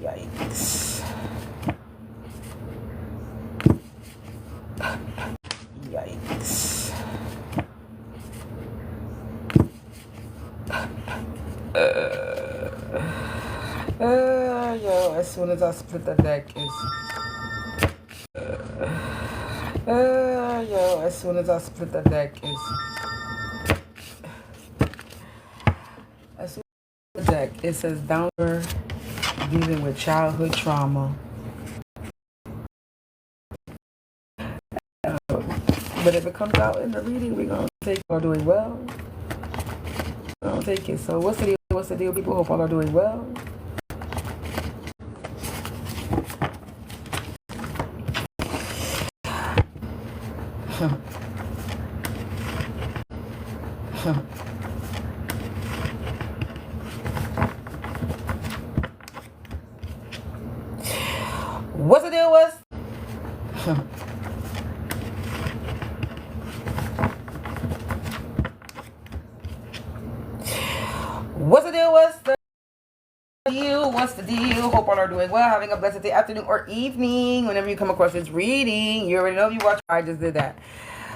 Yikes. Yikes. Yo, as soon as I split the deck is yo, as soon as I split the deck is as soon as the deck, it says down here dealing with childhood trauma. But if it comes out in the reading, we're gonna take all doing well. We're gonna take it. So what's the deal? What's the deal, people? Hope all are doing well. What's the deal with? What's the deal with the deal? What's the deal? Hope all are doing well, having a blessed day, afternoon, or evening. Whenever you come across this reading, you already know if you watch. I just did that.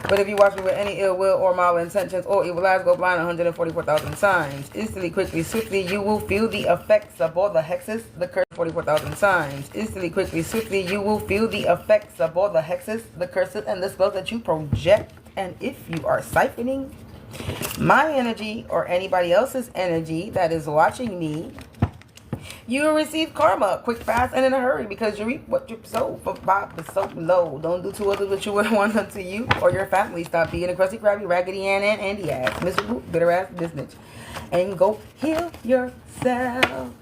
But if you watch me with any ill will or malign intentions or evil eyes, go blind 144,000 times. Instantly, quickly, swiftly, you will feel the effects of all the hexes, the curse 44,000 times. Instantly, quickly, swiftly, you will feel the effects of all the hexes, the curses, and the spells that you project. And if you are siphoning my energy or anybody else's energy that is watching me, you will receive karma quick, fast, and in a hurry, because you reap what you sow. For Bob is so low. Don't do to others what you would want done to you or your family. Stop being a crusty, crabby, raggedy, and Andy ass, miserable, bitter ass business, and go heal yourself.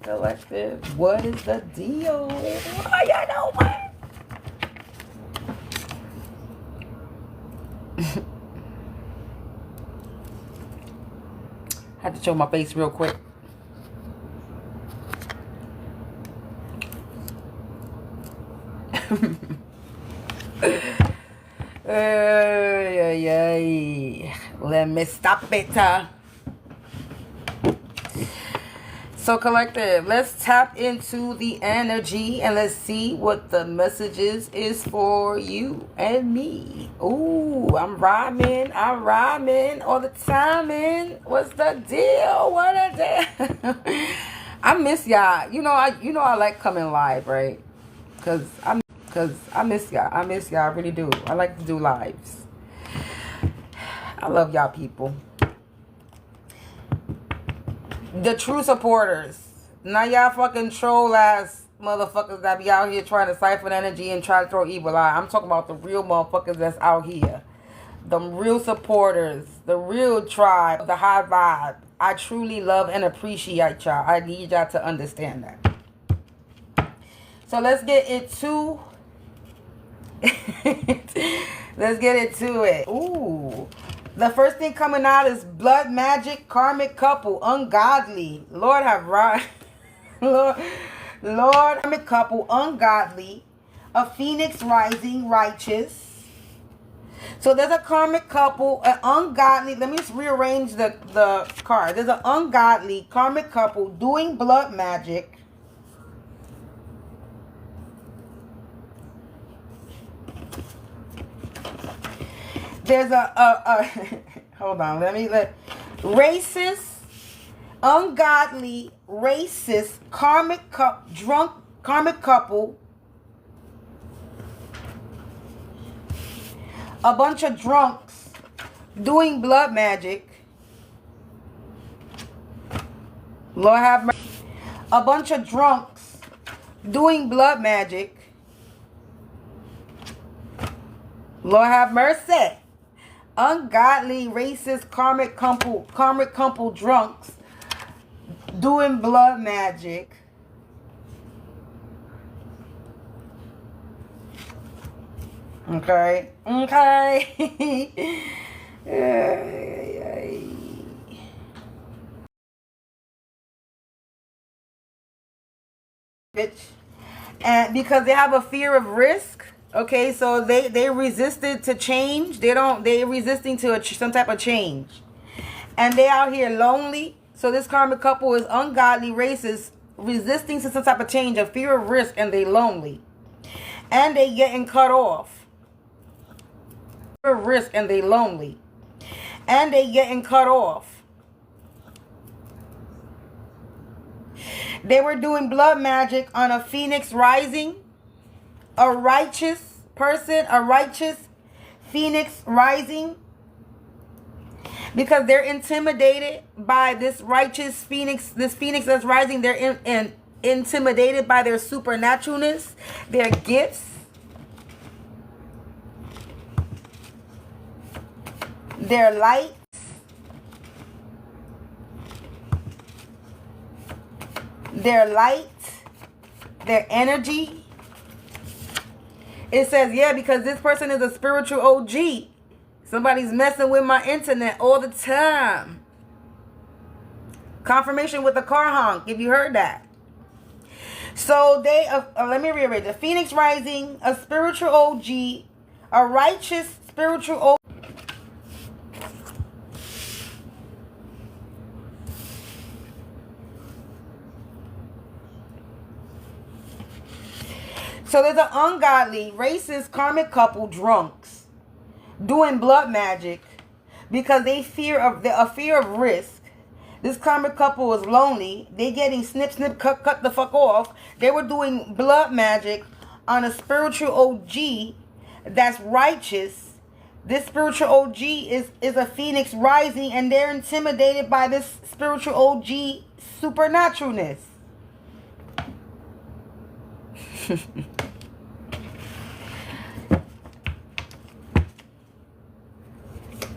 Collective, what is the deal? Oh, you know what? Had to show my face real quick. Let me stop it. So collective, let's tap into the energy and let's see what the messages is for you and me. Ooh, I'm rhyming all the time, man. What's the deal? What a day. I miss y'all. You know I like coming live, right? Cause I miss y'all. I really do. I like to do lives. I love y'all people. The true supporters. Not y'all fucking troll ass motherfuckers that be out here trying to siphon energy and try to throw evil eye. I'm talking about the real motherfuckers that's out here. The real supporters. The real tribe. The high vibe. I truly love and appreciate y'all. I need y'all to understand that. So let's get into let's get into it. Ooh. The first thing coming out is blood magic, karmic couple, ungodly. Lord have right. Lord, karmic couple, ungodly. A phoenix rising, righteous. So there's a karmic couple, an ungodly. Let me just rearrange the card. There's an ungodly karmic couple doing blood magic. There's a hold on, racist, ungodly, racist, karmic couple, a bunch of drunks doing blood magic. Lord have mercy. A bunch of drunks doing blood magic. Lord have mercy. Ungodly, racist, karmic couple drunks doing blood magic. Okay. Bitch. And because they have a fear of risk. Okay, so they resisted to change. They resisting to some type of change. And they out here lonely. So this karmic couple is ungodly, racist, resisting to some type of change, a fear of risk, and they lonely. And they getting cut off. Fear of risk and they lonely. And they getting cut off. They were doing blood magic on a phoenix rising. A righteous person, a righteous phoenix rising. Because they're intimidated by this righteous phoenix, this phoenix that's rising. They're intimidated by their supernaturalness, their gifts, their light, their energy. It says, yeah, because this person is a spiritual OG. Somebody's messing with my internet all the time. Confirmation with the car honk, if you heard that. So they, let me rearrange. A phoenix rising, a spiritual OG, a righteous spiritual OG. So there's an ungodly, racist, karmic couple, drunks, doing blood magic because they fear of a fear of risk. This karmic couple was lonely. They getting snip, cut the fuck off. They were doing blood magic on a spiritual OG that's righteous. This spiritual OG is a phoenix rising, and they're intimidated by this spiritual OG supernaturalness.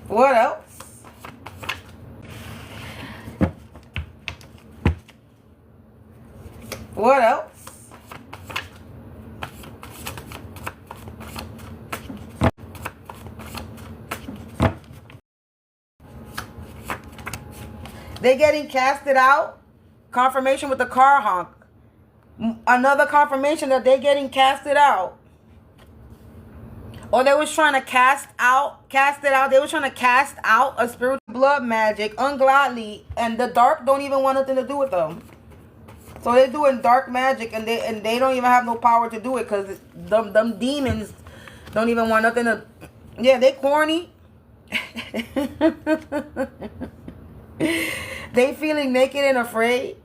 What else? What else? They're getting casted out. Confirmation with the car honk. Another confirmation that they're getting casted out. Or they was trying to cast it out. They were trying to cast out a spiritual blood magic, ungodly, and the dark don't even want nothing to do with them. So they're doing dark magic, and they don't even have no power to do it because them demons don't even want nothing to. Yeah, they corny. They feeling naked and afraid.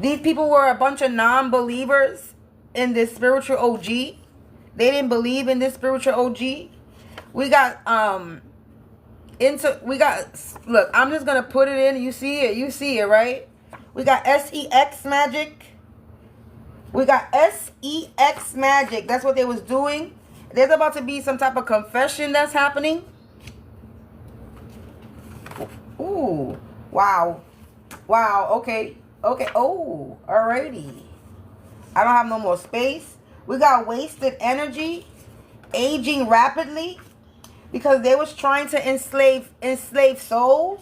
These people were a bunch of non-believers in this spiritual OG. They didn't believe in this spiritual OG. We got look, I'm just gonna put it in. You see it, right? We got SEX magic. We got SEX magic. That's what they was doing. There's about to be some type of confession that's happening. Ooh, wow, okay, oh, alrighty. I don't have no more space. We got wasted energy, aging rapidly, because they was trying to enslave souls.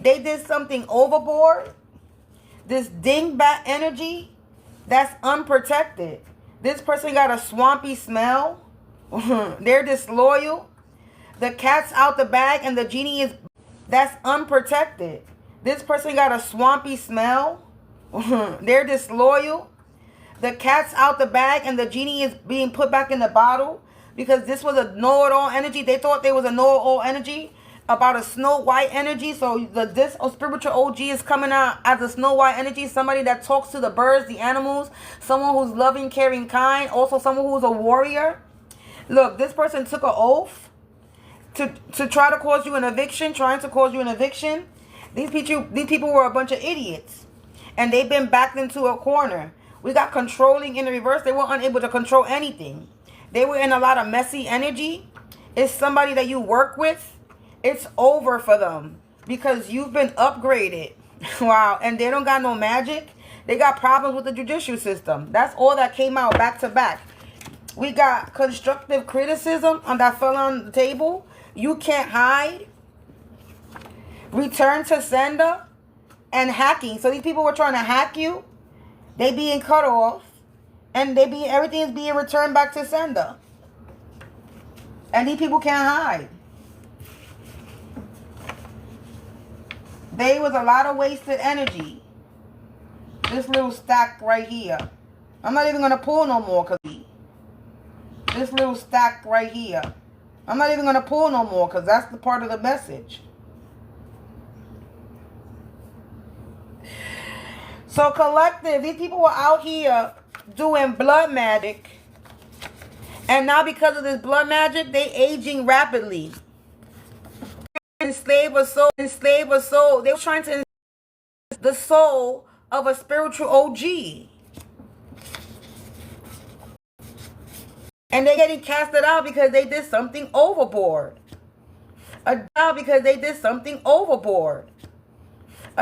They did something overboard. This dingbat energy that's unprotected. This person got a swampy smell. They're disloyal. The cat's out the bag and the genie is... That's unprotected. This person got a swampy smell. They're disloyal. The cat's out the bag and the genie is being put back in the bottle because this was a know-it-all energy. They thought there was a know-it-all energy about a Snow White energy. So this spiritual OG is coming out as a Snow White energy. Somebody that talks to the birds, the animals. Someone who's loving, caring, kind. Also someone who's a warrior. Look, this person took an oath to try to cause you an eviction. Trying to cause you an eviction. These people were a bunch of idiots. And they've been backed into a corner. We got controlling in the reverse. They were unable to control anything. They were in a lot of messy energy. It's somebody that you work with. It's over for them because you've been upgraded. Wow. And they don't got no magic. They got problems with the judicial system. That's all that came out back to back. We got constructive criticism that fell on the table. You can't hide. Return to sender. And hacking. So these people were trying to hack you. They being cut off. And everything is being returned back to sender. And these people can't hide. There was a lot of wasted energy. This little stack right here. I'm not even going to pull no more. This little stack right here. I'm not even going to pull no more because that's the part of the message. So collective, these people were out here doing blood magic. And now because of this blood magic, they aging rapidly. Enslave a soul. They were trying to enslave the soul of a spiritual OG. And they're getting casted out because they did something overboard. A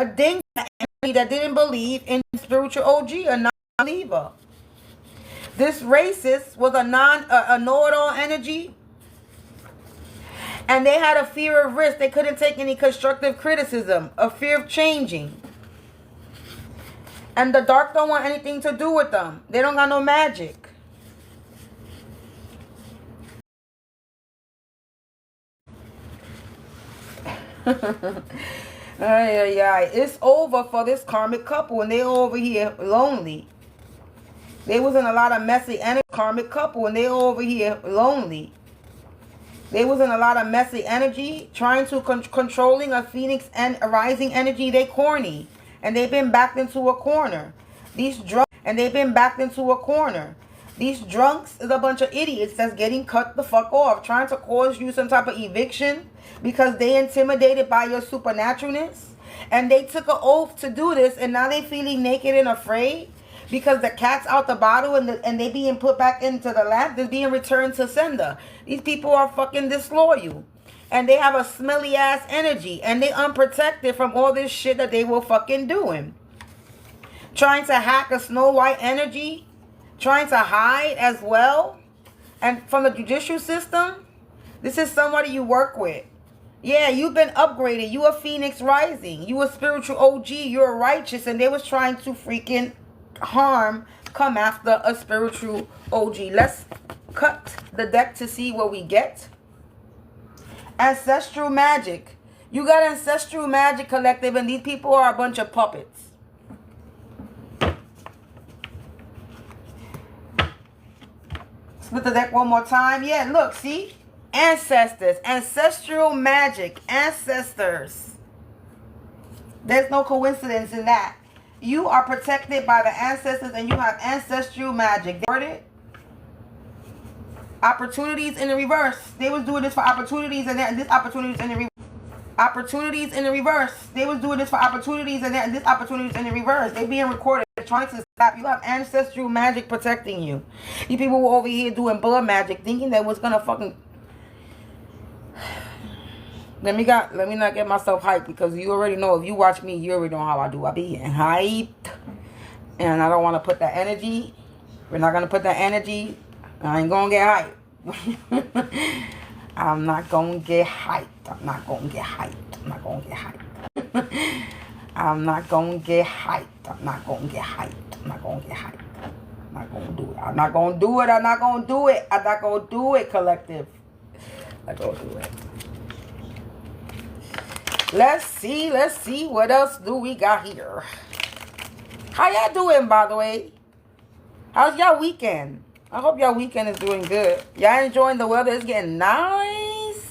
ding that didn't believe in spiritual OG, a non-believer. This racist was a know-it-all energy. And they had a fear of risk. They couldn't take any constructive criticism, a fear of changing. And the dark don't want anything to do with them. They don't got no magic. It's over for this karmic couple and they over here lonely. They was in a lot of messy energy. Karmic couple and they over here lonely. They was in a lot of messy energy, trying to controlling a phoenix and a rising energy. They corny and they've been backed into a corner. These drunks is a bunch of idiots that's getting cut the fuck off, trying to cause you some type of eviction because they intimidated by your supernaturalness. And they took an oath to do this, and now they feeling naked and afraid because the cat's out the bottle and they being put back into the lamp. They're being returned to sender. These people are fucking disloyal. And they have a smelly ass energy. And they unprotected from all this shit that they were fucking doing. Trying to hack a Snow White energy. Trying to hide as well. And from the judicial system. This is somebody you work with. Yeah, you've been upgraded. You a Phoenix rising. You a spiritual OG. You're righteous. And they was trying to freaking come after a spiritual OG. Let's cut the deck to see what we get. Ancestral magic. You got ancestral magic, collective, and these people are a bunch of puppets. Split the deck one more time. Yeah, look, see? Ancestors. Ancestral magic. Ancestors. There's no coincidence in that. You are protected by the ancestors and you have ancestral magic. Opportunities in the reverse. They was doing this for opportunities and this opportunities in the reverse. Opportunities in the reverse. They was doing this for opportunities and this opportunities in the reverse. They being recorded. They're trying to stop. You have ancestral magic protecting you. You people were over here doing blood magic thinking that was gonna fucking... Let me not get myself hyped because you already know, if you watch me, you already know how I do. I be getting hyped. And I don't want to put that energy. We're not going to put that energy. I ain't going to get hyped. I'm not going to get hyped. I'm not going to get hyped. I'm not going to get hyped. I'm not going to get hyped. I'm not going to get hyped. I'm not going to get hyped. I'm not going to do it. I'm not going to do it. I'm not going to do it. I'm not going to do it, collective. I'm not going to do it. Let's see what else do we got here. How y'all doing, by the way? How's y'all weekend? I hope y'all weekend is doing good. Y'all enjoying the weather? It's getting nice.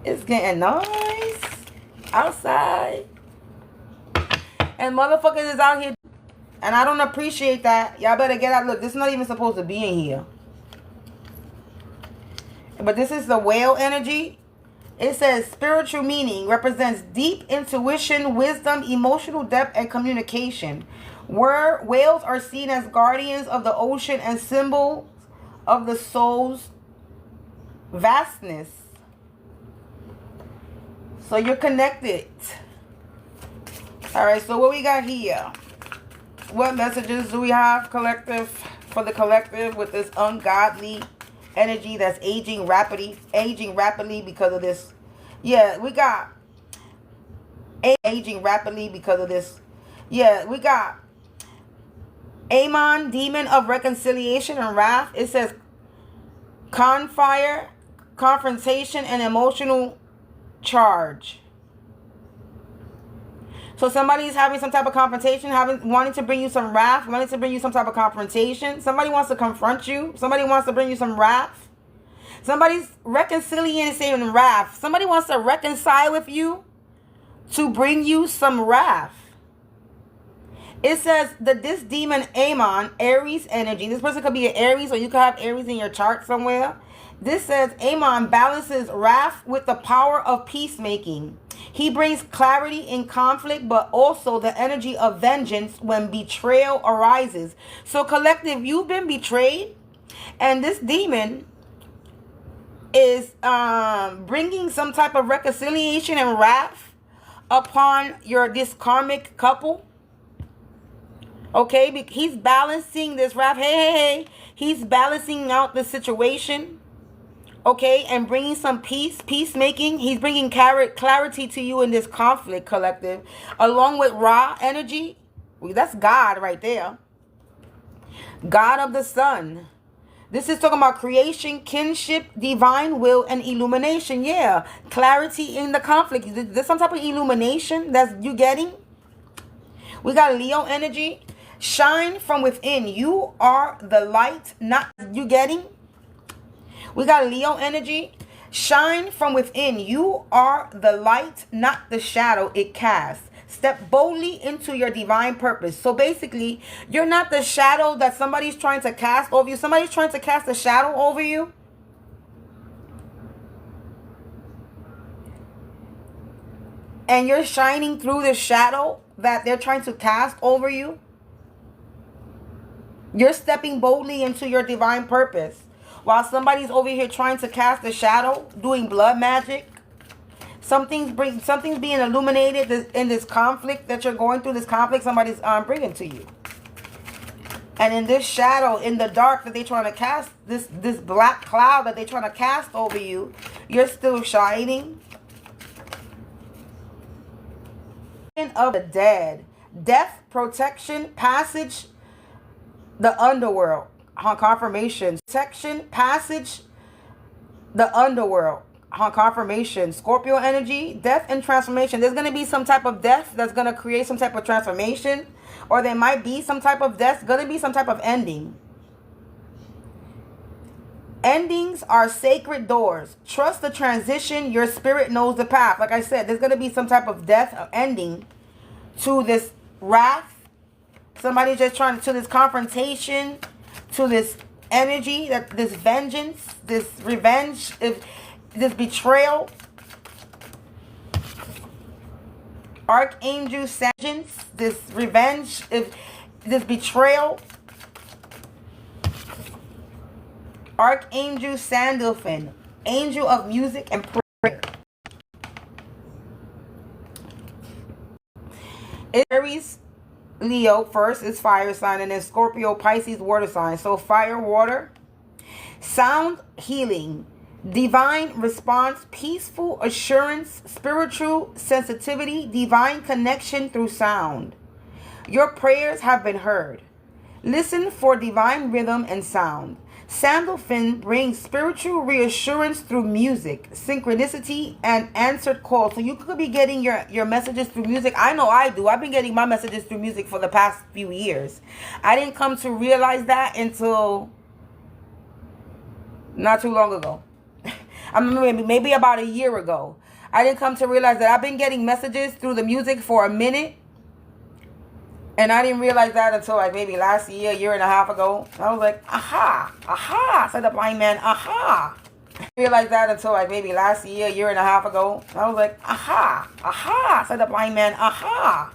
It's getting nice outside. And motherfuckers is out here. And I don't appreciate that. Y'all better get out. Look, this is not even supposed to be in here. But this is the whale energy. It says spiritual meaning represents deep intuition, wisdom, emotional depth, and communication. Where whales are seen as guardians of the ocean and symbols of the soul's vastness. So you're connected. All right, so what we got here? What messages do we have, collective, for the collective with this ungodly energy that's aging rapidly because of this? Yeah, we got aging rapidly because of this. Yeah, we got Amon, demon of reconciliation and wrath. It says confrontation and emotional charge. So somebody's having some type of confrontation, wanting to bring you some wrath, wanting to bring you some type of confrontation. Somebody wants to confront you. Somebody wants to bring you some wrath. Somebody's reconciliating wrath. Somebody wants to reconcile with you to bring you some wrath. It says that this demon Amon, Aries energy. This person could be an Aries, or you could have Aries in your chart somewhere. This says Amon balances wrath with the power of peacemaking. He brings clarity in conflict, but also the energy of vengeance when betrayal arises. So collective, you've been betrayed, and this demon is bringing some type of reconciliation and wrath upon this karmic couple. Okay, he's balancing this wrath. Hey. He's balancing out the situation. Okay, and bringing some peacemaking. He's bringing clarity to you in this conflict, collective. Along with Ra energy. That's God right there. God of the sun. This is talking about creation, kinship, divine will, and illumination. Yeah, clarity in the conflict. There's some type of illumination that's you getting. We got Leo energy. Shine from within. You are the light, not you getting. We got Leo energy. Shine from within. You are the light, not the shadow it casts. Step boldly into your divine purpose. So basically, you're not the shadow that somebody's trying to cast over you. Somebody's trying to cast a shadow over you. And you're shining through the shadow that they're trying to cast over you. You're stepping boldly into your divine purpose. While somebody's over here trying to cast a shadow, doing blood magic. Something's being illuminated in this conflict that you're going through. This conflict somebody's bringing to you. And in this shadow, in the dark that they're trying to cast, this black cloud that they're trying to cast over you, you're still shining. Of the dead. Death, protection, passage, the underworld. Confirmation. Protection, passage, the underworld. Confirmation. Scorpio energy, death and transformation. There's going to be some type of death that's going to create some type of transformation. Or there might be some type of death. Going to be some type of ending. Endings are sacred doors. Trust the transition. Your spirit knows the path. Like I said, there's going to be some type of death or ending to this wrath. Somebody's just trying to this confrontation, to this energy, that this vengeance, this revenge, this betrayal. Archangel Sagittarius, this revenge, this betrayal. Archangel Sandalphon, angel of music and prayer. Aries, Leo first is fire sign, and then Scorpio, Pisces, water sign. So fire, water, sound, healing, divine response, peaceful assurance, spiritual sensitivity, divine connection through sound. Your prayers have been heard. Listen for divine rhythm and sound. Sandalphon brings spiritual reassurance through music, synchronicity, and answered calls. So you could be getting your messages through music. I know I do. I've been getting my messages through music for the past few years. I didn't come to realize that until not too long ago. I mean, maybe about a year ago. I didn't come to realize that I've been getting messages through the music for a minute. And I didn't realize that until like maybe last year and a half ago. I was like, aha, said the blind man, aha. I realized that until like maybe last year and a half ago. I was like, aha, said the blind man, aha.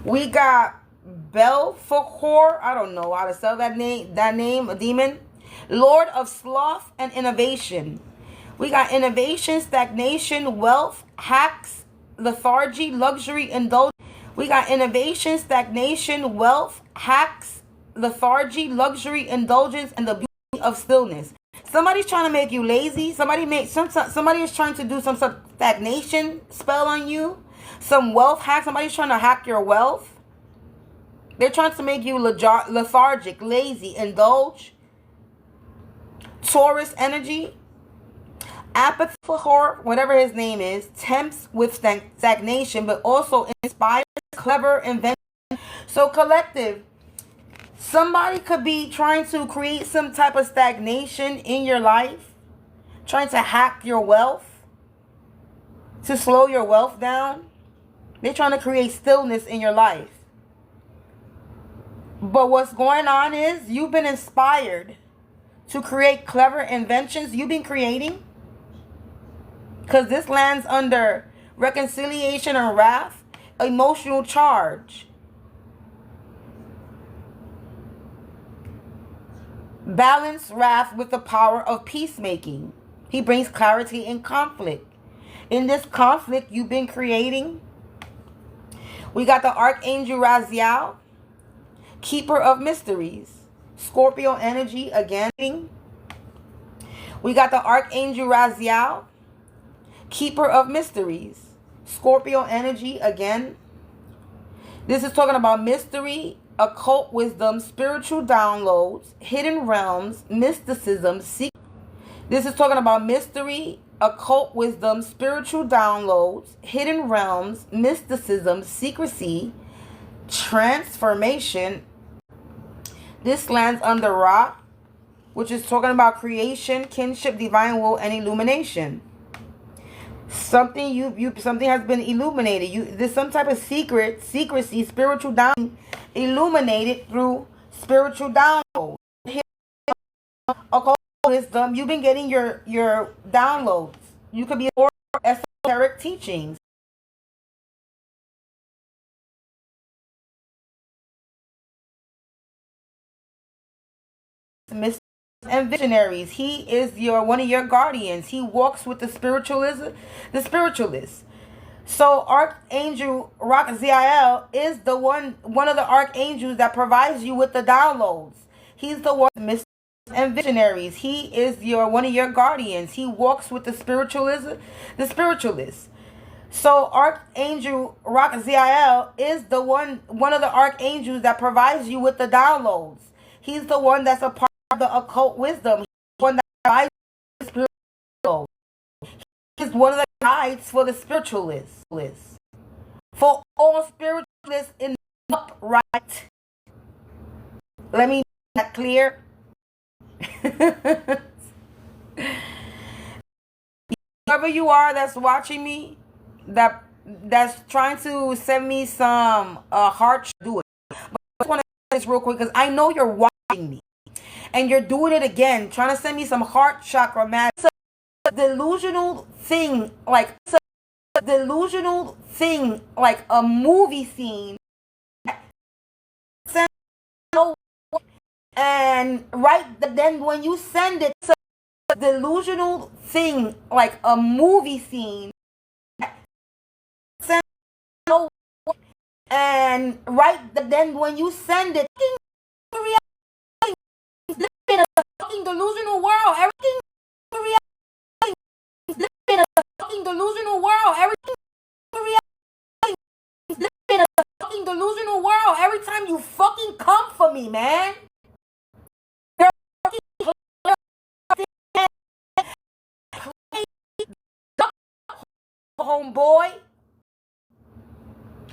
We got Belfacor. I don't know how to spell that name, a demon. Lord of sloth and innovation. We got innovation, stagnation, wealth, hacks, lethargy, luxury, indulgence. We got innovation, stagnation, wealth, hacks, lethargy, luxury, indulgence, and the beauty of stillness. Somebody's trying to make you lazy. Somebody is trying to do some stagnation spell on you. Some wealth hack. Somebody's trying to hack your wealth. They're trying to make you lethargic, lazy, indulge. Taurus energy. Apathy for horror, whatever his name is, tempts with stagnation, but also inspires clever invention. So collective, somebody could be trying to create some type of stagnation in your life, trying to hack your wealth, to slow your wealth down. They're trying to create stillness in your life. But what's going on is you've been inspired to create clever inventions. You've been creating. Because this lands under reconciliation and wrath, emotional charge. Balance wrath with the power of peacemaking. He brings clarity in conflict. In this conflict you've been creating, we got the Archangel Raziel, Keeper of Mysteries. Scorpio energy again. We got the Archangel Raziel, Keeper of Mysteries. Scorpio energy again. This is talking about mystery, occult wisdom, spiritual downloads, hidden realms, mysticism, secret. This is talking about mystery, occult wisdom, spiritual downloads, hidden realms, mysticism, secrecy, transformation. This lands under Ra, which is talking about creation, kinship, divine will, and illumination. Something something has been illuminated. There's some type of secrecy, spiritual down, illuminated through spiritual download. Occult wisdom. You've been getting your downloads. You could be more esoteric teachings. And visionaries. He is one of your guardians. He walks with the spiritualist. So Archangel Raziel is the one of the archangels that provides you with the downloads. He's the one and visionaries. He is one of your guardians. He walks with the spiritualist. So Archangel Raziel is the one of the archangels that provides you with the downloads. He's the one that's a part of the occult wisdom. He's the one that provides the spiritual. He's one of the guides for the spiritualists. For all spiritualists in the upright. Let me make that clear. Whoever you are that's watching me, that's trying to send me some heart, do it. But I just want to say this real quick because I know you're watching me and you're doing it again, trying to send me some heart chakra magic. It's a delusional thing, like a movie scene. And then when you send it, it's a delusional thing, like a movie scene. And then when you send it, living in a fucking delusional world. Everything living in a fucking delusional world. Everything living in a fucking delusional world. Every time you fucking come for me, man. Homeboy,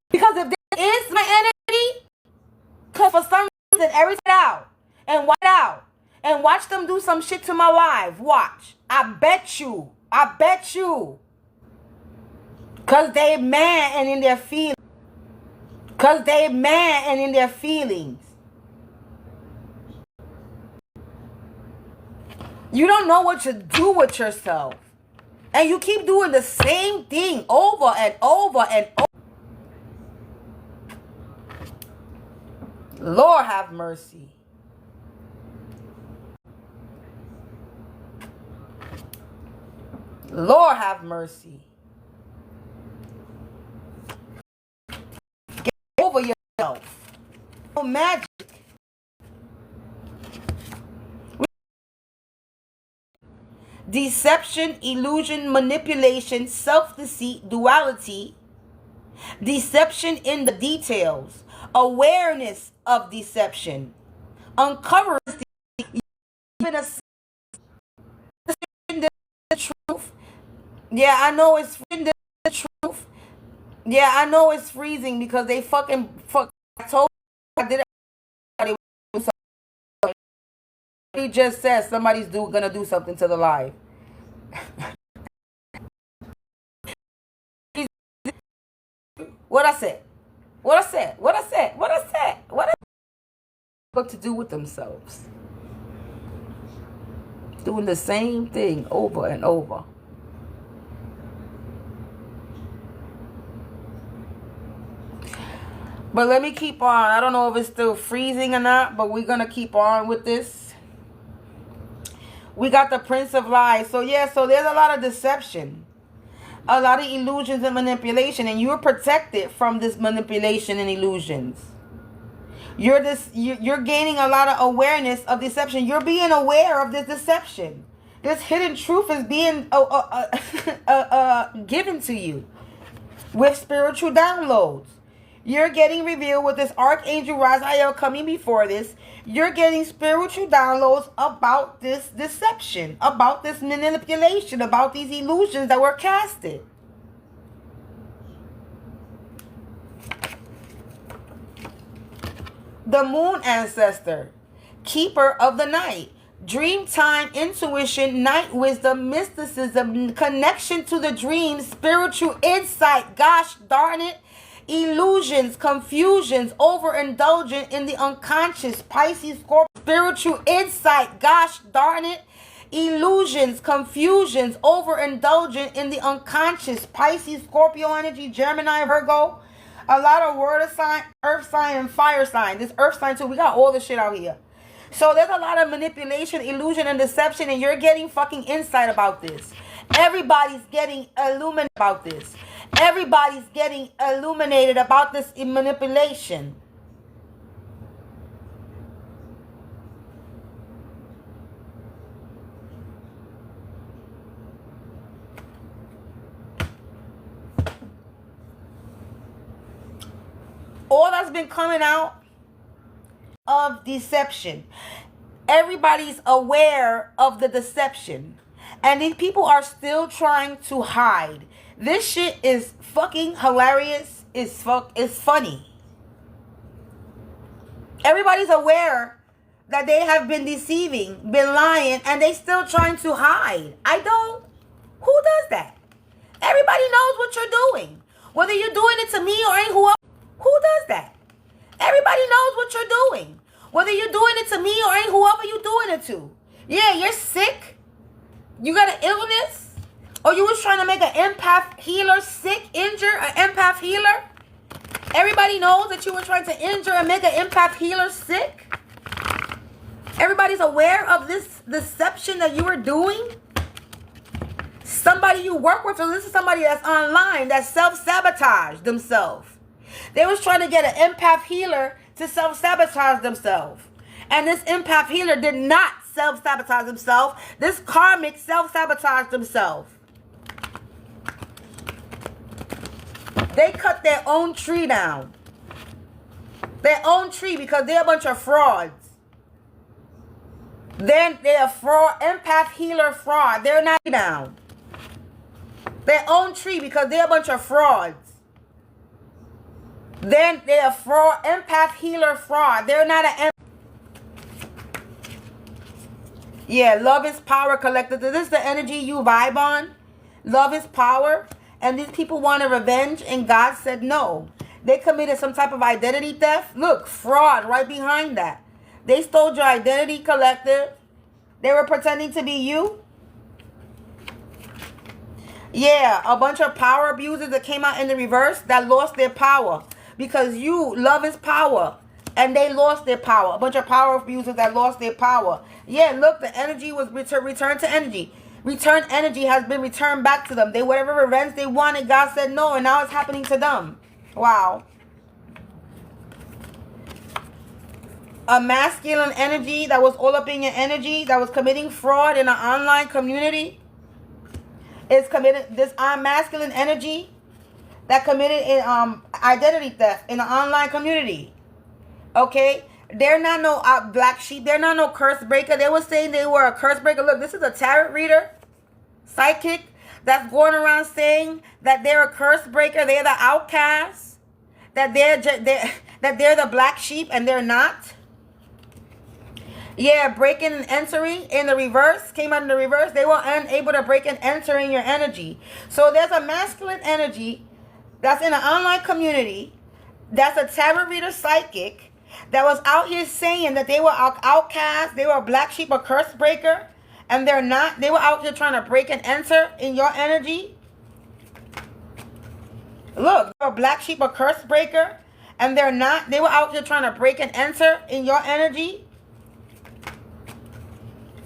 because if this is my energy, because for some reason everything out and watch them do some shit to my life. Watch, I bet you, because they mad and in their feelings. You don't know what to do with yourself. And you keep doing the same thing over and over and over. Lord have mercy. Lord have mercy. Get over yourself. No magic. Deception, illusion, manipulation, self-deceit, duality, deception in the details, awareness of deception, uncovers the truth, Yeah, I know it's freezing. The truth. Yeah, I know it's freezing because they fucking I told you I did it. He just said somebody's gonna do something to the live. What I said? What I said? What I said? What I said? What to do with themselves? Doing the same thing over and over. But let me keep on. I don't know if it's still freezing or not, but we're gonna keep on with this. We got the Prince of Lies. So yeah, so there's a lot of deception, a lot of illusions and manipulation, and you're protected from this manipulation and illusions. You're gaining a lot of awareness of deception. You're being aware of this deception. This hidden truth is being given to you with spiritual downloads. You're getting revealed with this Archangel Raziel coming before this. You're getting spiritual downloads about this deception, about this manipulation, about these illusions that were casted. The Moon Ancestor, Keeper of the Night, Dream Time, Intuition, Night Wisdom, Mysticism, Connection to the Dreams, Spiritual Insight, gosh darn it, Illusions, Confusions, Overindulgent in the Unconscious, Pisces, Scorpio, Spiritual Insight, gosh darn it, Illusions, Confusions, Overindulgent in the Unconscious, Pisces, Scorpio energy, Gemini, Virgo. A lot of water sign, earth sign, and fire sign. This earth sign too. We got all the shit out here. So there's a lot of manipulation, illusion, and deception, and you're getting fucking insight about this. Everybody's getting illuminated about this. Everybody's getting illuminated about this manipulation. All that's been coming out of deception. Everybody's aware of the deception. And these people are still trying to hide. This shit is fucking hilarious. It's funny. Everybody's aware that they have been deceiving, been lying, and they still trying to hide. I don't. Who does that? Everybody knows what you're doing. Whether you're doing it to me or ain't who does that? Everybody knows what you're doing. Whether you're doing it to me or ain't whoever you're doing it to. Yeah, you're sick. You got an illness. Or you was trying to make an empath healer sick, injure an empath healer. Everybody knows that you were trying to injure and make an empath healer sick. Everybody's aware of this deception that you were doing. Somebody you work with, or this is somebody that's online that self-sabotaged themselves. They was trying to get an empath healer to self-sabotage themselves. And this empath healer did not self-sabotage himself. This karmic self-sabotaged himself. They cut their own tree down. Their own tree because they're a bunch of frauds. Then they're a fraud, empath healer fraud. They're not down. Their own tree because they're a bunch of frauds. Then they're a fraud, empath healer fraud. They're not an Yeah, love is power collective. This is the energy you vibe on. Love is power. And these people wanted revenge, and God said no. They committed some type of identity theft. Look, fraud right behind that. They stole your identity collective. They were pretending to be you. Yeah, a bunch of power abusers that came out in the reverse that lost their power. Because love is power. And they lost their power. A bunch of power abusers that lost their power. Yeah, look, the energy was returned to energy. Returned energy has been returned back to them. They whatever revenge they wanted, God said no, and now it's happening to them. Wow. A masculine energy that was all up in your energy, that was committing fraud in an online community, is committed this masculine energy that committed in identity theft in an online community. Okay? They're not no black sheep. They're not no curse breaker. They were saying they were a curse breaker. Look, this is a tarot reader, psychic. that's going around saying that they're a curse breaker, they're the outcast, that they're the black sheep, and they're not. Yeah, breaking and entering in the reverse, came out in the reverse. They were unable to break and enter in your energy. So there's a masculine energy that's in an online community, that's a tarot reader psychic, that was out here saying that they were outcast, they were a black sheep, a curse breaker, and they're not. They were out here trying to break and enter in your energy. Look, they're a black sheep, a curse breaker, and they're not. They were out here trying to break and enter in your energy.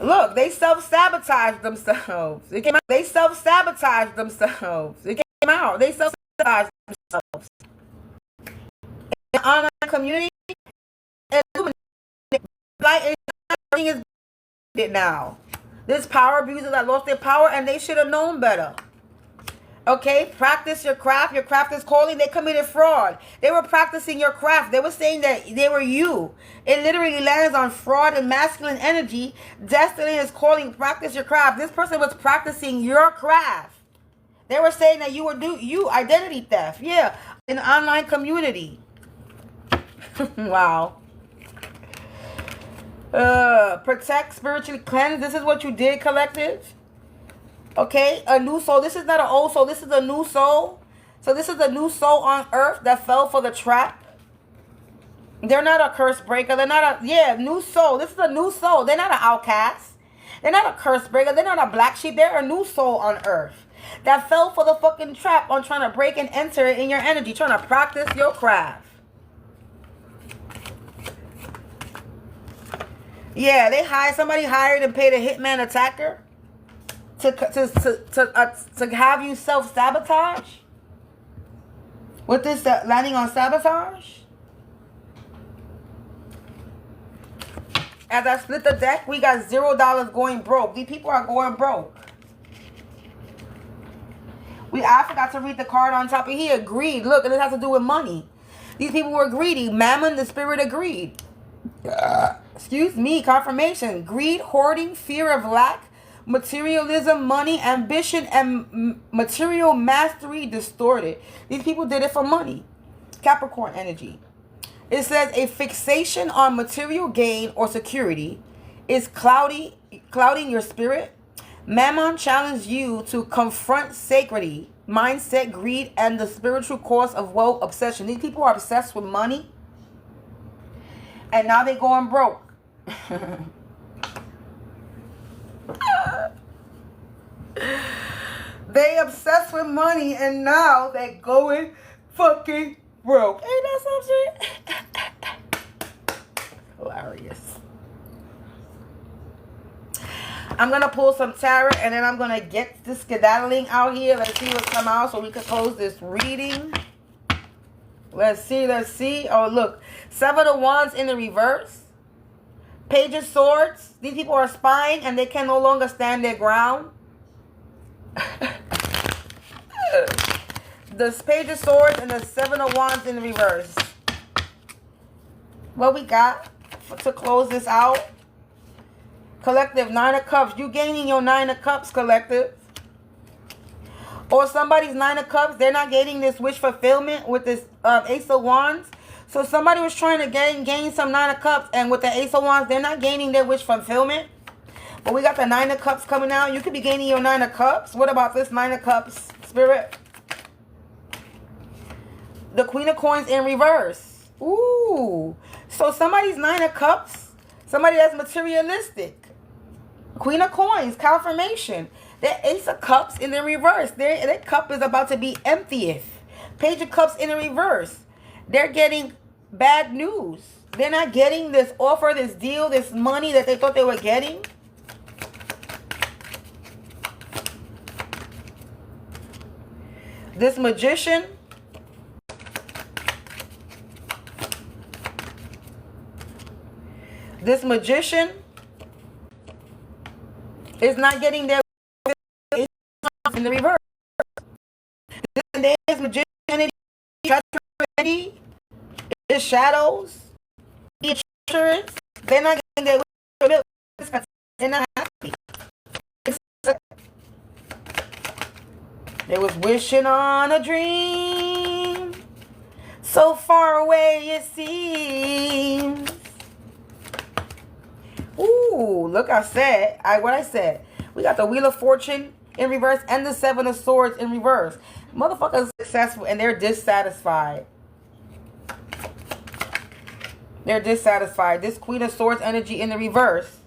Look, they self-sabotaged themselves. It came out. They self-sabotaged themselves. It came out. They self-sabotaged themselves. In the online community, like everything is it now. This power abusers that lost their power, and they should have known better. Okay, practice your craft. Your craft is calling. They committed fraud. They were practicing your craft. They were saying that they were you. It literally lands on fraud and masculine energy. Destiny is calling. Practice your craft. This person was practicing your craft. They were saying that you were identity theft. Yeah, in the online community. Wow. Protect, spiritually cleanse. This is what you did, collective. Okay, a new soul. This is not an old soul. This is a new soul. So this is a new soul on earth that fell for the trap. They're not a curse breaker. They're not a, new soul. This is a new soul. They're not an outcast. They're not a curse breaker. They're not a black sheep. They're a new soul on earth that fell for the fucking trap on trying to break and enter in your energy, trying to practice your craft. Yeah, somebody hired and paid a hitman attacker to have you self-sabotage? With this landing on sabotage? As I split the deck, we got $0 going broke. These people are going broke. I forgot to read the card on top of here. Greed. Look, and it has to do with money. These people were greedy. Mammon, the spirit of greed. Excuse me, confirmation. Greed, hoarding, fear of lack, materialism, money, ambition, and material mastery distorted. These people did it for money. Capricorn energy. It says a fixation on material gain or security is clouding your spirit. Mammon challenged you to confront sacredity, mindset, greed, and the spiritual cause of woe, obsession. These people are obsessed with money, and now they're going broke. They obsessed with money, and now they're going fucking broke. Ain't that something? Hilarious. I'm going to pull some tarot, and then I'm going to get this skedaddling out here. Let's see what's come out so we can close this reading. Let's see. Oh, look. Seven of Wands in the reverse. Page of Swords. These people are spying, and they can no longer stand their ground. The Page of Swords and the Seven of Wands in the reverse. What we got to close this out? Collective, Nine of Cups. You gaining your Nine of Cups, collective. Or somebody's Nine of Cups. They're not getting this wish fulfillment with this Ace of Wands. So somebody was trying to gain some Nine of Cups. And with the Ace of Wands, they're not gaining their wish fulfillment. But we got the Nine of Cups coming out. You could be gaining your Nine of Cups. What about this Nine of Cups, Spirit? The Queen of Coins in reverse. Ooh. So somebody's Nine of Cups. Somebody that's materialistic. Queen of Coins, confirmation. The Ace of Cups in the reverse. Their cup is about to be emptieth. Page of Cups in the reverse. They're getting bad news. They're not getting this offer, this deal, this money that they thought they were getting. This Magician. This Magician is not getting their in the reverse. This Magician energy is shadows. Insurance. They're not getting their. They're not happy. They was wishing on a dream. So far away it seems. Ooh, look, I said. What I said. We got the Wheel of Fortune in reverse and the Seven of Swords in reverse. Motherfuckers successful and they're dissatisfied. They're dissatisfied. This Queen of Swords energy in the reverse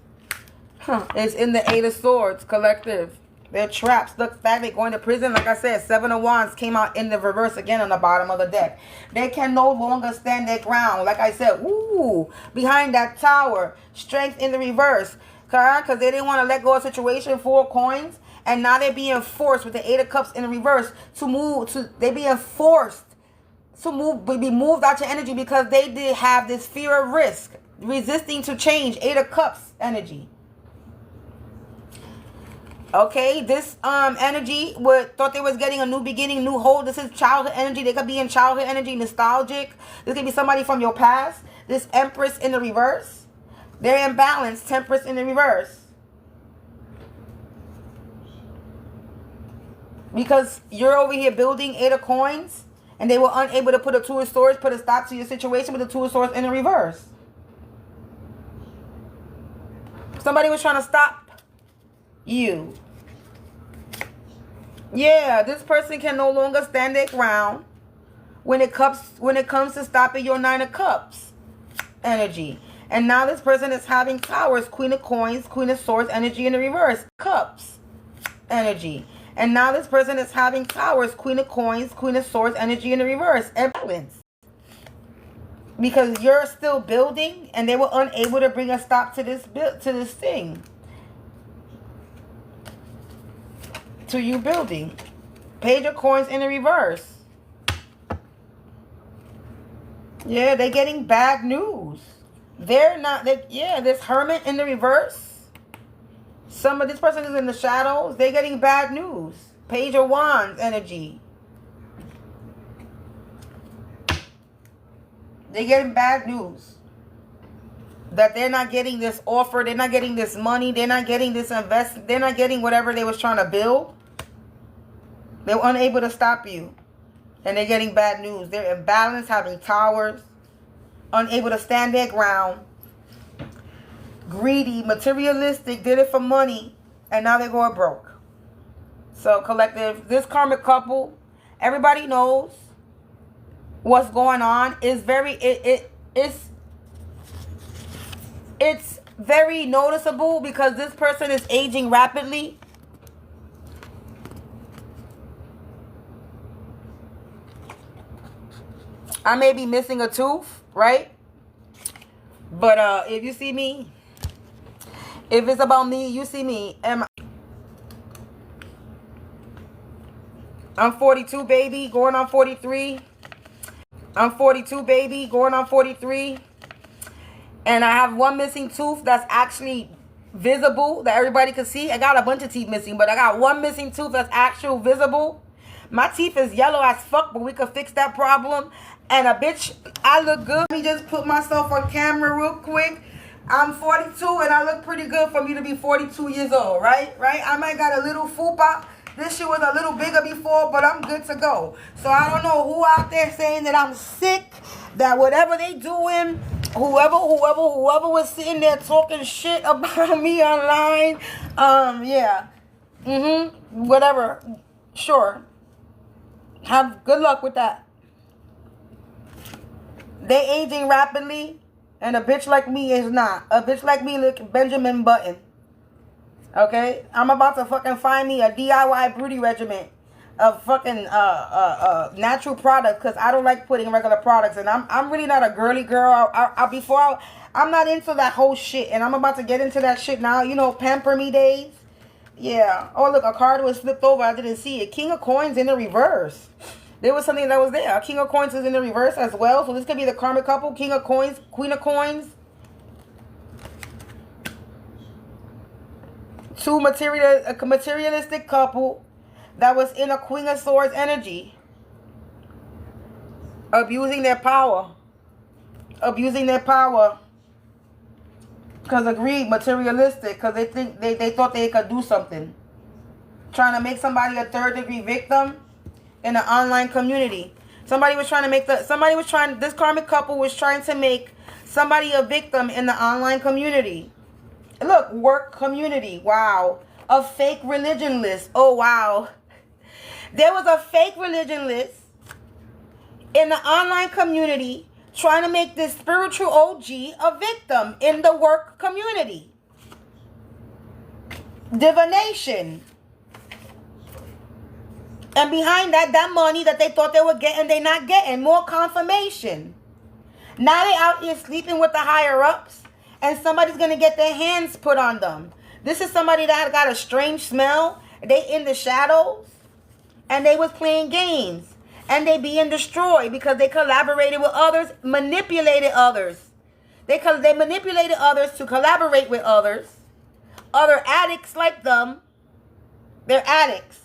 is in the Eight of Swords collective. They're trapped, stuck, stagnant, going to prison. Like I said, Seven of Wands came out in the reverse again on the bottom of the deck. They can no longer stand their ground. Like I said, ooh, behind that tower. Strength in the reverse. Because they didn't want to let go of situation. 4 coins. And now they're being forced with the Eight of Cups in the reverse to move. They're being forced to be moved out your energy because they did have this fear of risk. Resisting to change. 8 of Cups energy. Okay, this energy thought they was getting a new beginning, new hold. This is childhood energy. They could be in childhood energy, nostalgic. This could be somebody from your past. This Empress in the reverse. They're in balance. Temperance in the reverse. Because you're over here building 8 of Coins, and they were unable to put a 2 of Swords, put a stop to your situation with the 2 of Swords in the reverse. Somebody was trying to stop you. Yeah, this person can no longer stand their ground when it comes to stopping your 9 of Cups energy. And now this person is having Towers, Queen of Coins, Queen of Swords energy in the reverse. Cups energy. And now this person is having Towers, Queen of Coins, Queen of Swords energy in the reverse. And balance. Because you're still building and they were unable to bring a stop to this thing. To you building. Page of Coins in the reverse. Yeah, they're getting bad news. They're not, yeah, this Hermit in the reverse. Some of this person is in the shadows. They're getting bad news. Page of Wands energy. They're getting bad news. That they're not getting this offer. They're not getting this money. They're not getting this investment. They're not getting whatever they was trying to build. They were unable to stop you. And they're getting bad news. They're imbalanced, having Towers. Unable to stand their ground. Greedy, materialistic, did it for money. And now they're going broke. So collective, this karmic couple, everybody knows what's going on. It's very, it's very noticeable because this person is aging rapidly. I may be missing a tooth, right? But if you see me, if it's about me, you see me. I'm 42, baby, going on 43. I'm 42, baby, going on 43. And I have one missing tooth that's actually visible that everybody can see. I got a bunch of teeth missing, but I got one missing tooth that's actual visible. My teeth is yellow as fuck, but we could fix that problem. And a bitch, I look good. Let me just put myself on camera real quick. I'm 42 and I look pretty good for me to be 42 years old, right? I might got a little fupa. This shit was a little bigger before, but I'm good to go. So I don't know who out there saying that I'm sick, that whatever they doing, whoever was sitting there talking shit about me online, yeah. Whatever. Sure. Have good luck with that. They aging rapidly, and a bitch like me is not. A bitch like me look Benjamin Button. Okay? I'm about to fucking find me a DIY beauty regimen of fucking natural products, because I don't like putting regular products. And I'm really not a girly girl. I'm not into that whole shit, and I'm about to get into that shit now. You know, pamper me days. Yeah. Oh, look, a card was flipped over. I didn't see it. King of Coins in the reverse. There was something that was there. King of Coins is in the reverse as well. So this could be the karmic couple. King of Coins, Queen of Coins. Two materialistic couple that was in a Queen of Swords energy. Abusing their power. Abusing their power. Because agreed, materialistic. Because they thought they could do something. trying to make somebody a third-degree victim in the online community. Somebody was trying to make this karmic couple was trying to make somebody a victim in the online community. Look, work community. Wow. A fake religion list. Oh, wow. There was a fake religion list in the online community trying to make this spiritual OG a victim in the work community. Divination. And behind that, that money that they thought they were getting, they not getting. More confirmation. Now they out here sleeping with the higher-ups, and somebody's going to get their hands put on them. This is somebody that got a strange smell. They in the shadows, and they was playing games. And they being destroyed because they collaborated with others, manipulated others. They manipulated others to collaborate with others. Other addicts like them. They're addicts.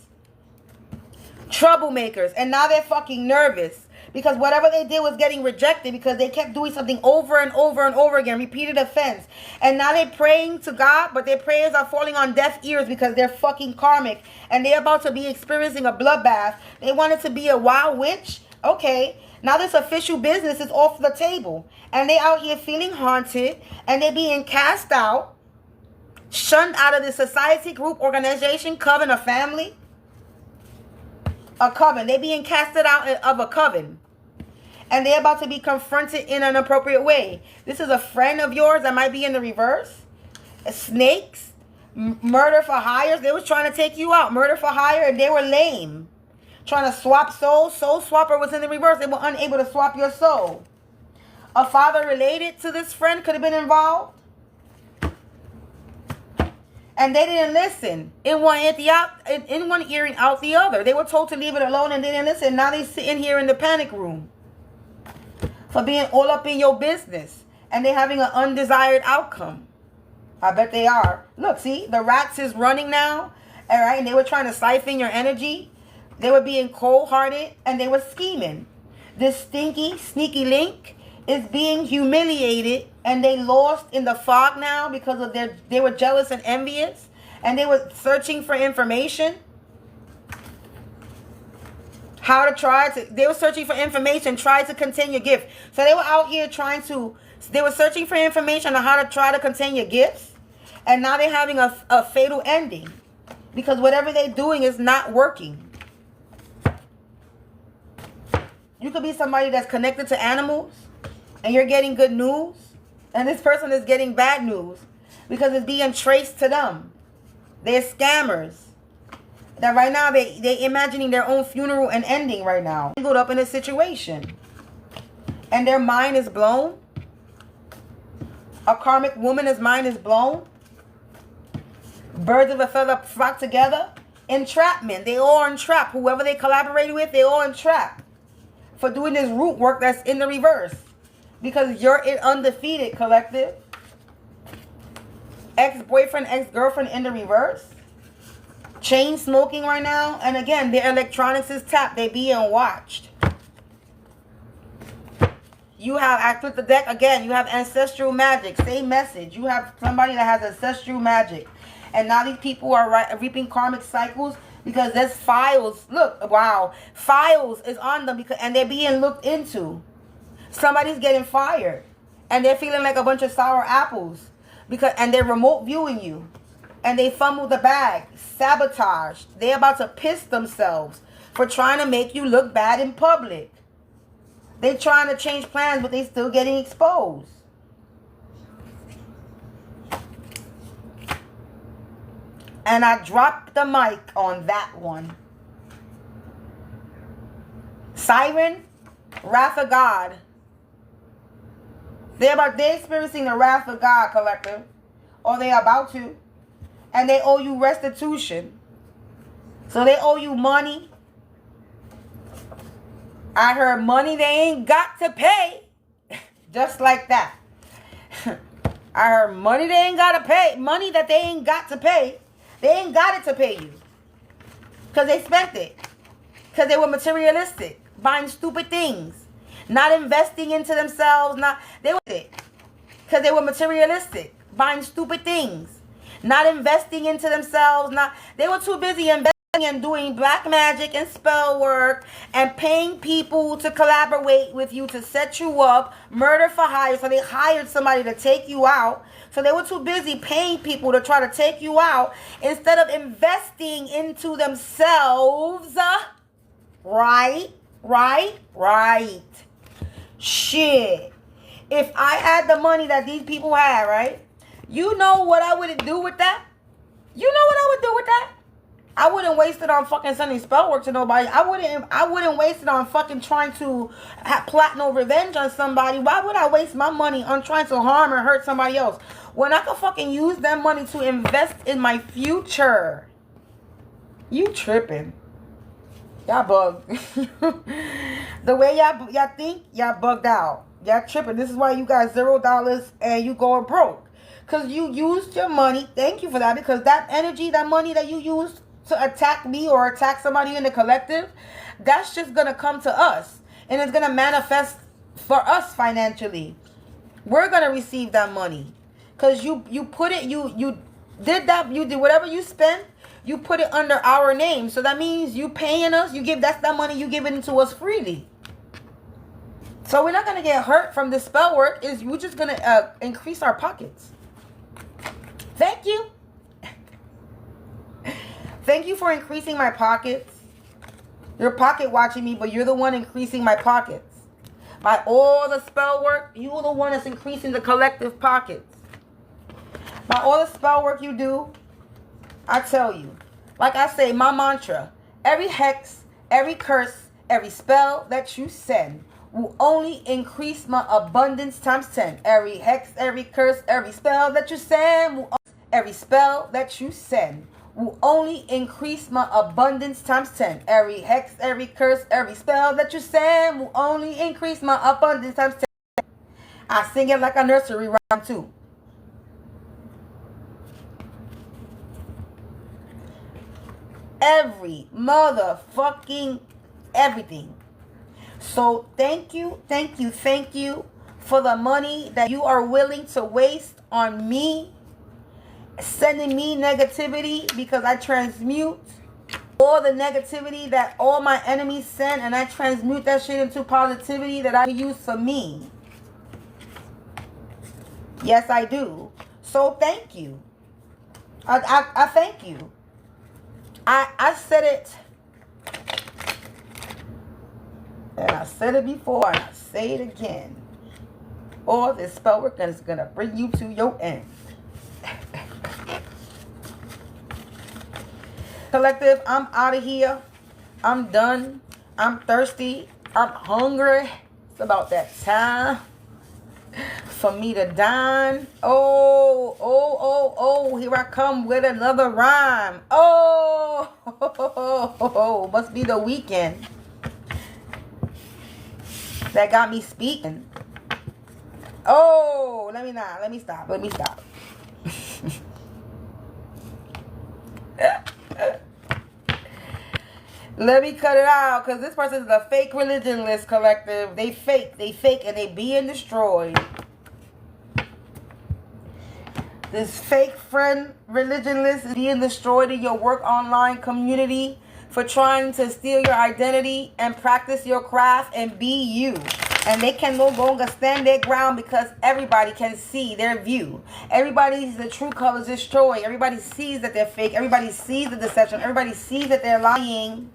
Troublemakers. And now they're fucking nervous. Because whatever they did was getting rejected because they kept doing something over and over and over again. Repeated offense. And now they're praying to God, but their prayers are falling on deaf ears because they're fucking karmic. And they're about to be experiencing a bloodbath. They wanted to be a wild witch. Okay. Now this official business is off the table. And they out here feeling haunted. And they're being cast out. Shunned out of the society, group, organization, coven, or family. A coven. They're being casted out of a coven. And they're about to be confronted in an appropriate way. This is a friend of yours that might be in the reverse. Snakes. Murder for hires. They was trying to take you out. Murder for hire. And they were lame. Trying to swap souls. Soul swapper was in the reverse. They were unable to swap your soul. A father related to this friend could have been involved. And they didn't listen. In one ear and out the other. They were told to leave it alone and they didn't listen. Now they sitting here in the panic room. For being all up in your business. And they having an undesired outcome. I bet they are. Look, see? The rats is running now. Alright? And they were trying to siphon your energy. They were being cold-hearted. And they were scheming. This stinky, sneaky link is being humiliated. And they lost in the fog now because of they were jealous and envious. And they were searching for information. They were searching for information, try to contain your gift. So they were out here they were searching for information on how to try to contain your gifts. And now they're having a fatal ending. Because whatever they're doing is not working. You could be somebody that's connected to animals. And you're getting good news. And this person is getting bad news because it's being traced to them. They're scammers. That right now they're imagining their own funeral and ending right now. They got up in a situation. And their mind is blown. A karmic woman's mind is blown. Birds of a feather flock together. Entrapment. They all entrapped. Whoever they collaborated with, they all entrapped. For doing this root work that's in the reverse. Because you're undefeated, collective. Ex-boyfriend, ex-girlfriend in the reverse. Chain smoking right now. And again, their electronics is tapped. They being watched. You have, I flipped the deck again. You have ancestral magic. Same message. You have somebody that has ancestral magic. And now these people are reaping karmic cycles. Because there's files. Look, wow. Files is on them. And they're being looked into. Somebody's getting fired. And they're feeling like a bunch of sour apples. And they're remote viewing you. And they fumbled the bag. Sabotaged. They're about to piss themselves. For trying to make you look bad in public. They're trying to change plans. But they're still getting exposed. And I dropped the mic on that one. Siren. Wrath of God. They're experiencing the wrath of God, collective. Or they're about to. And they owe you restitution. So they owe you money. I heard money they ain't got to pay. Just like that. I heard money they ain't got to pay. Money that they ain't got to pay. They ain't got it to pay you. Because they spent it. Because they were materialistic. Buying stupid things. Not investing into themselves. They were it. Because they were materialistic. Buying stupid things. Not investing into themselves. They were too busy investing. and doing black magic and spell work and paying people to collaborate with you to set you up, murder for hire. So they hired somebody to take you out. So they were too busy paying people to try to take you out instead of investing into themselves. Right. Shit. If I had the money that these people had, right? You know what I would do with that? I wouldn't waste it on fucking sending spell work to nobody. I wouldn't waste it on fucking trying to plot no revenge on somebody. Why would I waste my money on trying to harm or hurt somebody else when I could fucking use that money to invest in my future? You tripping. Y'all bugged. The way y'all think, y'all bugged out. Y'all tripping. This is why you got $0 and you going broke. Because you used your money. Thank you for that. Because that energy, that money that you used to attack me or attack somebody in the collective, that's just going to come to us. And it's going to manifest for us financially. We're going to receive that money. Because you put it, you did that, you did whatever you spent, you put it under our name. So that means you paying us, that's that money you giving to us freely. So we're not going to get hurt from the spell work. We're just going to increase our pockets. Thank you. Thank you for increasing my pockets. You're pocket watching me, but you're the one increasing my pockets. By all the spell work, you're the one that's increasing the collective pockets. By all the spell work you do, I tell you, like I say, my mantra, every hex, every curse, every spell that you send will only increase my abundance times 10. Every hex, every curse, every spell that you send will only increase my abundance times 10. Every hex, every curse, every spell that you send will only increase my abundance times 10. I sing it like a nursery rhyme too. Every motherfucking everything. So thank you for the money that you are willing to waste on me, sending me negativity, because I transmute all the negativity that all my enemies send, and I transmute that shit into positivity that I use for me. Yes, I do. So thank you. I thank you. I said it, and I said it before, and I say it again. All this spell work is going to bring you to your end. Collective, I'm out of here. I'm done. I'm thirsty. I'm hungry. It's about that time for me to dine. Oh, here I come with another rhyme. Oh, must be the weekend that got me speaking. Oh, let me stop. Let me cut it out, because this person is a fake religionless collective. They fake, and they being destroyed. This fake friend religionless is being destroyed in your work online community for trying to steal your identity and practice your craft and be you. And they can no longer stand their ground because everybody can see their view. Everybody's the true colors destroyed. Everybody sees that they're fake. Everybody sees the deception. Everybody sees that they're lying.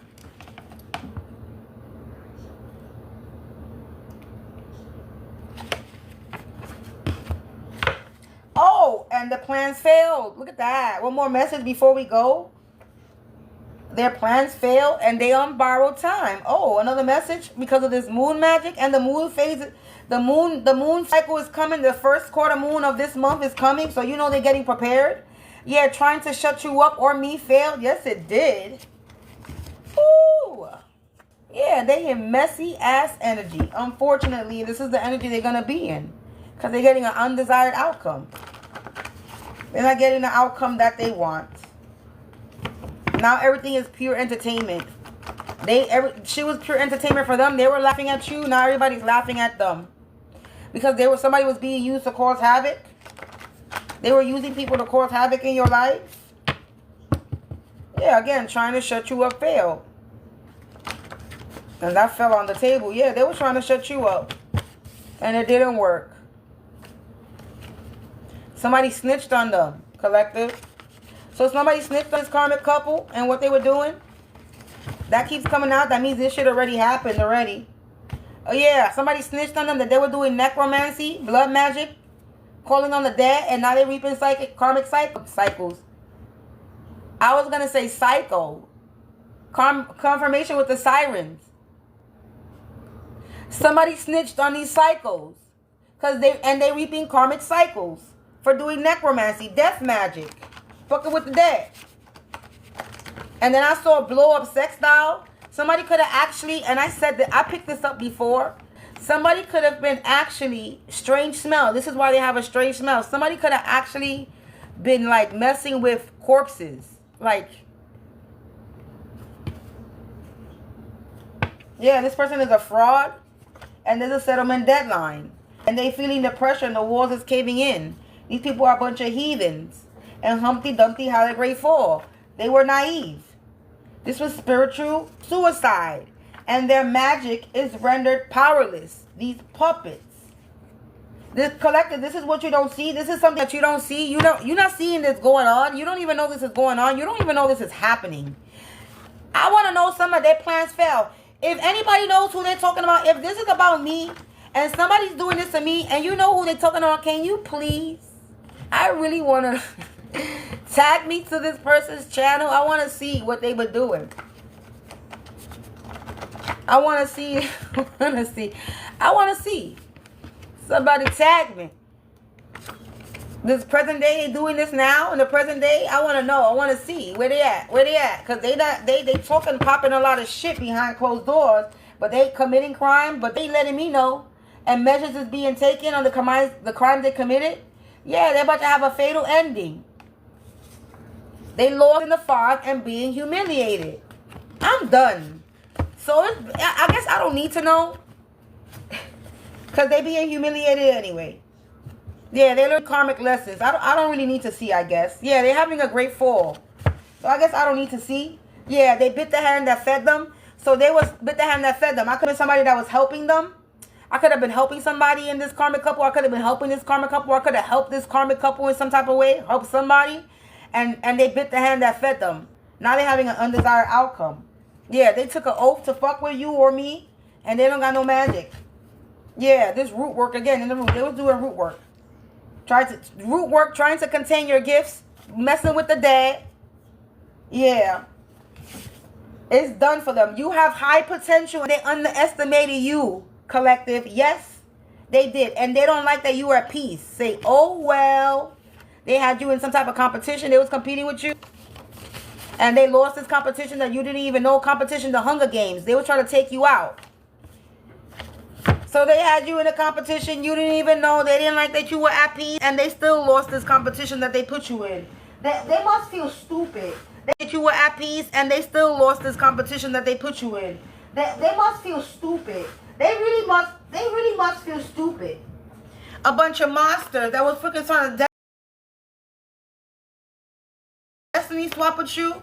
Oh, and the plans failed. Look at that. One more message before we go. Their plans failed and they on borrowed time. Oh, another message because of this moon magic and the moon phase. The moon cycle is coming. The first quarter moon of this month is coming. So you know they're getting prepared. Yeah, trying to shut you up or me failed. Yes, it did. Ooh. Yeah, they in messy ass energy. Unfortunately, this is the energy they're going to be in. Because they're getting an undesired outcome. They're not getting the outcome that they want. Now everything is pure entertainment. She was pure entertainment for them. They were laughing at you. Now everybody's laughing at them. Because somebody was being used to cause havoc. They were using people to cause havoc in your life. Yeah, again, trying to shut you up failed. And that fell on the table. Yeah, they were trying to shut you up. And it didn't work. Somebody snitched on them, collective. So somebody snitched on this karmic couple and what they were doing. That keeps coming out. That means this shit already happened already. Oh yeah, somebody snitched on them that they were doing necromancy, blood magic, calling on the dead, and now they're reaping karmic cycles. I was going to say cycle. Confirmation with the sirens. Somebody snitched on these cycles. They reaping karmic cycles for doing necromancy, death magic. Fucking with the dead. And then I saw a blow up sex doll. Somebody could have actually, and I said that I picked this up before. Somebody could have been actually, strange smell. This is why they have a strange smell. Somebody could have actually been like messing with corpses. Like, yeah, this person is a fraud. And there's a settlement deadline. And they feeling the pressure and the walls is caving in. These people are a bunch of heathens. And Humpty Dumpty had a great fall. They were naive. This was spiritual suicide. And their magic is rendered powerless. These puppets. This collective, this is what you don't see. This is something that you don't see. You're not seeing this going on. You don't even know this is going on. You don't even know this is happening. I want to know some of their plans fail. If anybody knows who they're talking about, if this is about me and somebody's doing this to me and you know who they're talking about, can you please? I really want to tag me to this person's channel. I want to see what they were doing. I want to see. I want to see. Somebody tag me. This present day, they doing this now in the present day. I want to know. I want to see where they at. Where they at? Because they talking, popping a lot of shit behind closed doors. But they committing crime. But they letting me know. And measures is being taken on the crimes they committed. Yeah, they're about to have a fatal ending. They lost in the fog and being humiliated. I'm done. So I guess I don't need to know. Because they being humiliated anyway. Yeah, they learn karmic lessons. I don't really need to see, I guess. Yeah, they're having a great fall. So I guess I don't need to see. Yeah, they bit the hand that fed them. So they bit the hand that fed them. I could have been somebody that was helping them. I could have been helping somebody in this karmic couple. I could have been helping this karmic couple. I could have helped this karmic couple in some type of way. Help somebody. And they bit the hand that fed them. Now they're having an undesired outcome. Yeah, they took an oath to fuck with you or me. And they don't got no magic. Yeah, this root work again in the root. They was doing root work. Trying to contain your gifts, messing with the dead. Yeah. It's done for them. You have high potential and they underestimated you, collective. Yes, they did. And they don't like that you were at peace. Say, oh, well, they had you in some type of competition. They was competing with you. And they lost this competition that you didn't even know competition, the Hunger Games. They were trying to take you out. So they had you in a competition you didn't even know. They didn't like that you were at peace. And they still lost this competition that they put you in. They must feel stupid that you were at peace and they still lost this competition that they put you in. They must feel stupid. They really must feel stupid. A bunch of monsters that was freaking trying to destiny swap with you.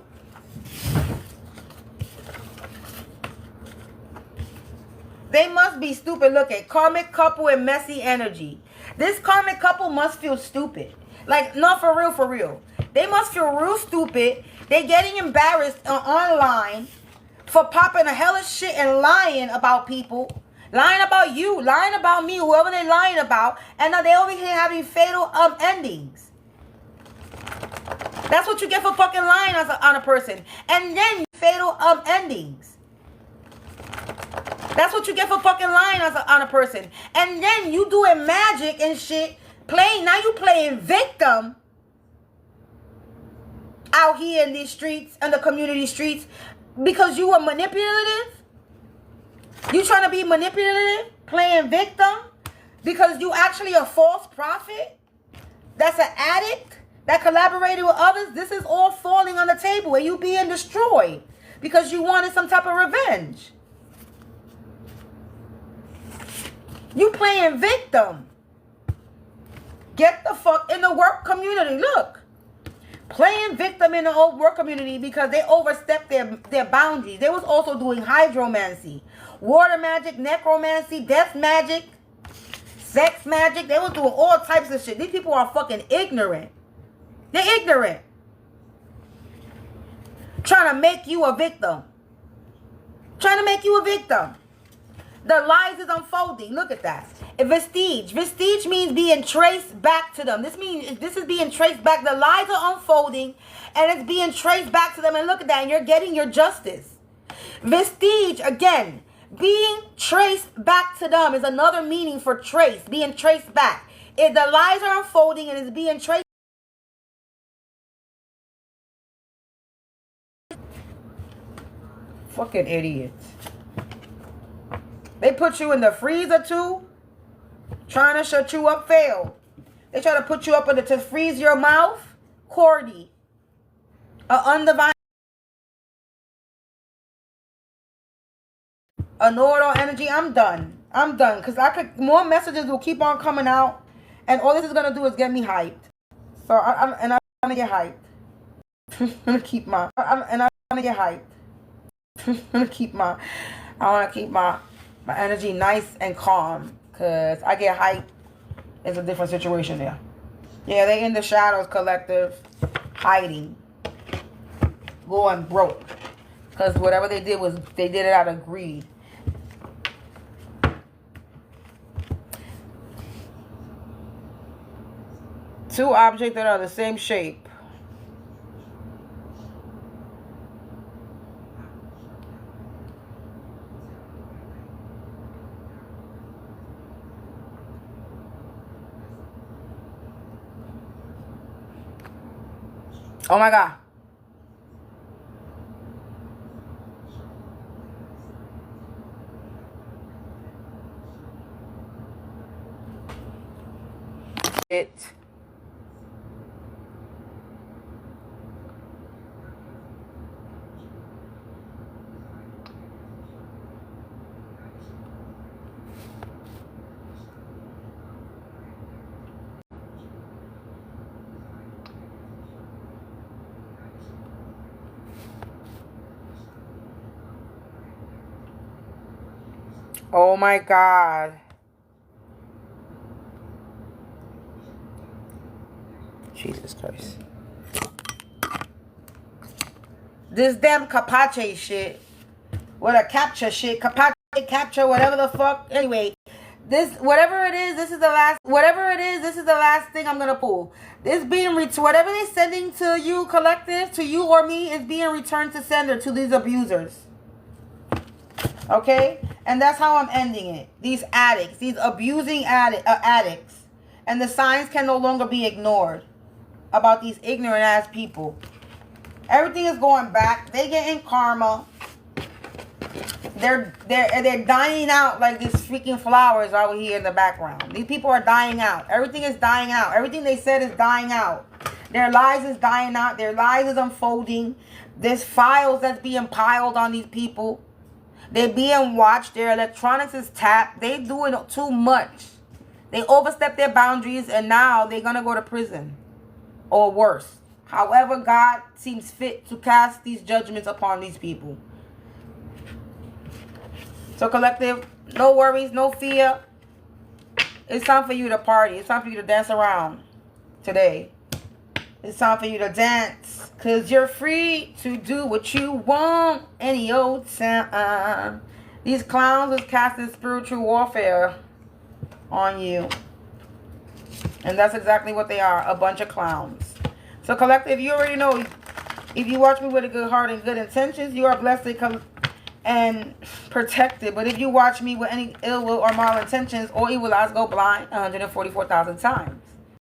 They must be stupid. Look at karmic couple and messy energy. This karmic couple must feel stupid. Like, not for real, for real. They must feel real stupid. They're getting embarrassed online for popping a hellish shit and lying about people. Lying about you. Lying about me. Whoever they're lying about. And now they over here having fatal endings. That's what you get for fucking lying on a person. And then fatal endings. That's what you get for fucking lying on a person. And then you doing magic and shit. Now you playing victim. Out here in these streets, in the community streets. Because you were manipulative. You trying to be manipulative. Playing victim. Because you actually a false prophet. That's an addict. That collaborated with others. This is all falling on the table. And you being destroyed. Because you wanted some type of revenge. You playing victim. Get the fuck in the work community. Look. playing victim in the old work community because they overstepped their boundaries. They was also doing hydromancy, water magic, necromancy, death magic, sex magic. They was doing all types of shit. These people are fucking ignorant. They're ignorant. Trying to make you a victim. Trying to make you a victim. The lies is unfolding. Look at that. A vestige. Vestige means being traced back to them. This is being traced back. The lies are unfolding and it's being traced back to them. And look at that. And you're getting your justice. Vestige, again, being traced back to them is another meaning for trace. Being traced back. If the lies are unfolding and it's being traced. Fucking idiots. They put you in the freezer too. Trying to shut you up failed. They try to put you up to freeze your mouth. Cordy. A undivine. A know-it-all energy. I'm done. I'm done. Because more messages will keep on coming out. And all this is going to do is get me hyped. So I'm going to get hyped. I'm going to keep my... I'm going to get hyped. I'm going to keep my... I want to keep my energy nice and calm. Because I get hyped. It's a different situation there. Yeah, they in the shadows, collective. Hiding. Going broke. Because whatever they did it out of greed. Two objects that are the same shape. Oh my God. It. Oh my God. Jesus Christ. This damn capace shit. What a capture shit. Capace, capture, whatever the fuck. Anyway, whatever it is, this is the last thing I'm gonna pull. This being whatever they're sending to you, collective, to you or me, is being returned to sender to these abusers. Okay? And that's how I'm ending it. These addicts, these abusing addicts. And the signs can no longer be ignored about these ignorant ass people. Everything is going back. They getting karma. They're dying out like these freaking flowers out here in the background. These people are dying out. Everything is dying out. Everything they said is dying out. Their lies is dying out. Their lies is unfolding. There's files that's being piled on these people. They're being watched. Their electronics is tapped. They doing too much. They overstep their boundaries and now they're going to go to prison. Or worse. However God seems fit to cast these judgments upon these people. So collective, no worries, no fear. It's time for you to party. It's time for you to dance around today. It's time for you to dance. Because you're free to do what you want any old time. These clowns is casting spiritual warfare on you. And that's exactly what they are. A bunch of clowns. So collective, you already know. If you watch me with a good heart and good intentions, you are blessed and protected. But if you watch me with any ill will or malintentions or evil eyes, go blind 144,000 times.